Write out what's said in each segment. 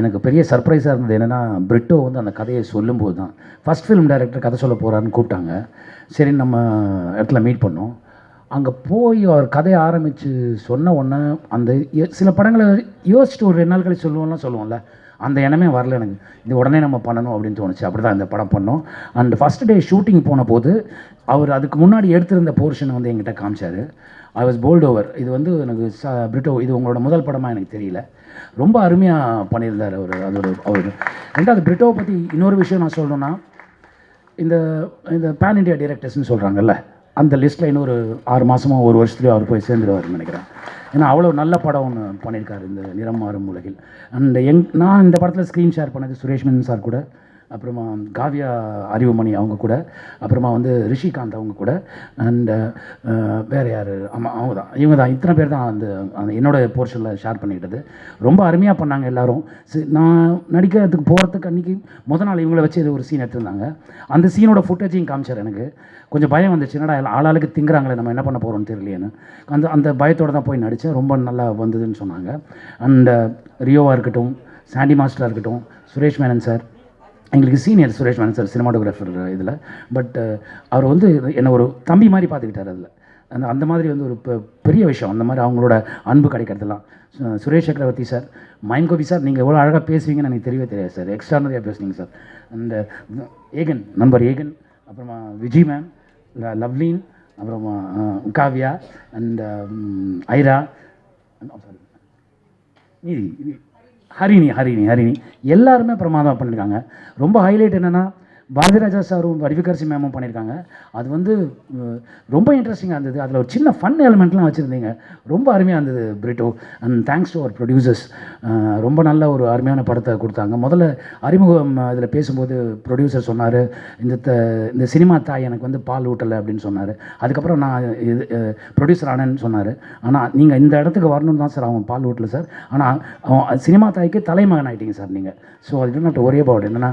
எனக்கு பெரிய சர்ப்ரைஸாக இருந்தது என்னென்னா, பிரிட்டோ வந்து அந்த கதையை சொல்லும்போது தான் ஃபஸ்ட் ஃபிலிம் டைரக்டர் கதை சொல்ல போகிறாருன்னு கூப்பிட்டாங்க. சரி நம்ம இடத்துல மீட் பண்ணோம். அங்கே போய் அவர் கதையை ஆரம்பித்து சொன்ன உடனே அந்த சில படங்களை யோசிச்சுட்டு ஒரு 2 நாள் கழிச்சு சொல்லுவோம்ல, அந்த எண்ணமே வரல எனக்கு. இது உடனே நம்ம பண்ணணும் அப்படின்னு தோணுச்சு. அப்படி தான் இந்த படம் பண்ணோம். அண்ட் ஃபஸ்ட் டே ஷூட்டிங் போன போது அவர் அதுக்கு முன்னாடி எடுத்திருந்த போர்ஷனை வந்து என்கிட்ட காமிச்சார். I was bowled over. இது வந்து எனக்கு பிரிட்டோ இது உங்களோட முதல் படமாக எனக்கு தெரியல, ரொம்ப அருமையாக பண்ணியிருந்தார் அவர். அவர் ரெண்டாவது பிரிட்டோவை பற்றி இன்னொரு விஷயம் நான் சொல்லணுன்னா, இந்த இந்த பேன் இண்டியா டைரக்டர்ஸ்னு சொல்கிறாங்கல்ல, அந்த லிஸ்ட்டில் இன்னொரு 6 மாதமோ 1 வருஷத்துலையோ அவர் போய் சேர்ந்துருவார்னு நினைக்கிறேன். ஏன்னா அவ்வளோ நல்ல படம் ஒன்று பண்ணியிருக்காரு இந்த நிறம் மாறும் உலகில். அண்ட் நான் இந்த படத்தில் ஸ்க்ரீன் ஷேர் பண்ணது சுரேஷ் மேனன் சார் கூட, அப்புறமா காவ்யா அறிவுமணி அவங்க கூட, அப்புறமா வந்து ரிஷிகாந்த் அவங்க கூட, அண்ட் வேறு யார், ஆமாம் அவங்க தான், இவங்க தான், இத்தனை பேர் தான் அந்த என்னோடய போர்ஷனில் ஷேர் பண்ணிக்கிட்டது. ரொம்ப அருமையாக பண்ணாங்க எல்லோரும். நான் நடிக்கிறதுக்கு போகிறதுக்கு அன்றைக்கி முதல் நாள் இவங்கள வச்சு ஒரு சீன் எடுத்திருந்தாங்க. அந்த சீனோட ஃபுட்டேஜையும் காமிச்சார். எனக்கு கொஞ்சம் பயம் வந்துச்சு, என்னடா ஆளாளுக்கு திங்குறாங்களே, நம்ம என்ன பண்ண போகிறோம்னு தெரியலையேன்னு. அந்த பயத்தோடு தான் போய் நடித்தேன். ரொம்ப நல்லா வந்ததுன்னு சொன்னாங்க. அண்ட் ரியோவாக இருக்கட்டும், சாண்டி மாஸ்டராக இருக்கட்டும், சுரேஷ் மேனன் சார், எங்களுக்கு senior Suresh Menon sir cinematographer இதில். பட் அவர் வந்து என்னை ஒரு தம்பி மாதிரி பார்த்துக்கிட்டார் அதில். அந்த மாதிரி வந்து ஒரு பெரிய விஷயம், அந்த மாதிரி அவங்களோட அன்பு கிடைக்கிறதுலாம். சுரேஷ் சக்கரவர்த்தி சார், மைன்கோபி சார், நீங்கள் எவ்வளோ அழகாக பேசுவீங்கன்னு எனக்கு தெரியவே தெரியாது சார், எக்ஸ்ட்ரானரியாக பேசுனீங்க சார். அந்த ஏகன், நண்பர் ஏகன், அப்புறமா விஜய் மேம், லவ்லீன், அப்புறமா காவ்யா அண்ட் ஐரா, சாரி ஹரிணி எல்லாருமே பிரமாதம் பண்ணியிருக்காங்க. ரொம்ப ஹைலைட் என்னென்னா, பாரதிராஜா சாரும் வடிவகரசி மேமும் பண்ணியிருக்காங்க. அது வந்து ரொம்ப இன்ட்ரெஸ்டிங்காக இருந்தது. அதில் ஒரு சின்ன ஃபன் எலிமெண்ட்லாம் வச்சுருந்தீங்க. ரொம்ப அருமையாக இருந்தது பிரிட்டோ. அண்ட் தேங்க்ஸ் டு அவர் ப்ரொடியூசர்ஸ். ரொம்ப நல்ல ஒரு அருமையான படத்தை கொடுத்தாங்க. முதல்ல அறிமுகம் இதில் பேசும்போது ப்ரொடியூசர் சொன்னார், இந்த சினிமா தாய் எனக்கு வந்து பால் ஊட்டலை அப்படின்னு சொன்னார். அதுக்கப்புறம் நான் ப்ரொடியூசர் ஆனேன்னு சொன்னார். ஆனால் நீங்கள் இந்த இடத்துக்கு வரணும்னு தான் சார் அவன் பால் ஊட்டலை சார், ஆனால் அவன் சினிமா தாய்க்கு தலைமகன் ஆகிட்டீங்க சார் நீங்கள். ஸோ அது நாட் ஒரே அபவுட் என்னென்னா,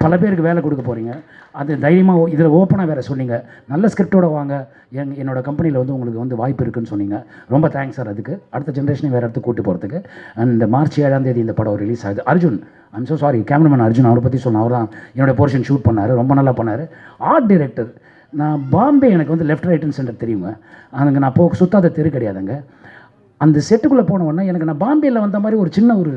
பல பேருக்கு வேலை கொடுக்க போகிறீங்க, அது தைரியமாக இதில் ஓப்பனாக வேறு சொன்னீங்க. நல்ல ஸ்கிரிப்டோட வாங்க, என்னோடய கம்பெனியில் வந்து உங்களுக்கு வந்து வாய்ப்பு இருக்குதுன்னு சொன்னீங்க. ரொம்ப தேங்க்ஸ் சார். அதுக்கு அடுத்த ஜென்ரேஷனை வேறு இடத்துக்கு கூட்டு போகிறதுக்கு. அண்ட் மார்ச் 7ஆம் தேதி இந்த படம் ரிலீஸ் ஆகுது. Arjun, I'm so sorry, cameraman Arjun, அவரை பற்றி சொன்னேன். அவர் தான் என்னோடய போர்ஷன் ஷூட் பண்ணார், ரொம்ப நல்லா பண்ணார். ஆர்ட் டைரக்டர், நான் பாம்பே, எனக்கு வந்து லெஃப்ட் ரைட் அண்ட் சென்டர் தெரியுங்க. அங்கே நான் சுத்தாத தெரு கிடையாதுங்க. அந்த செட்டுக்குள்ளே போன உடனே எனக்கு நான் பாம்பேயில் வந்த மாதிரி ஒரு சின்ன ஒரு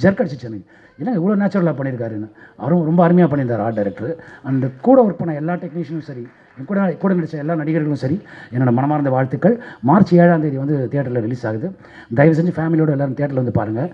ஜர்க் அடிச்சிச்சு எனக்கு. ஏன்னா இவ்வளோ நேச்சுரலாக பண்ணியிருக்காருன்னு. அவரும் ரொம்ப அருமையாக பண்ணியிருந்தார் ஆர்ட் டைரக்டர். அந்த கூட ஒர்க் பண்ண எல்லா டெக்னீஷியனும் சரி, கூட நடித்த எல்லா நடிகர்களும் சரி, என்னோட மனமார்ந்த வாழ்த்துக்கள். மார்ச் 7ஆம் தேதி வந்து தியேட்டரில் ரிலீஸ் ஆகுது. தயவு செஞ்சு ஃபேமிலியோடு எல்லோரும் தியேட்டரில் வந்து பாருங்கள்.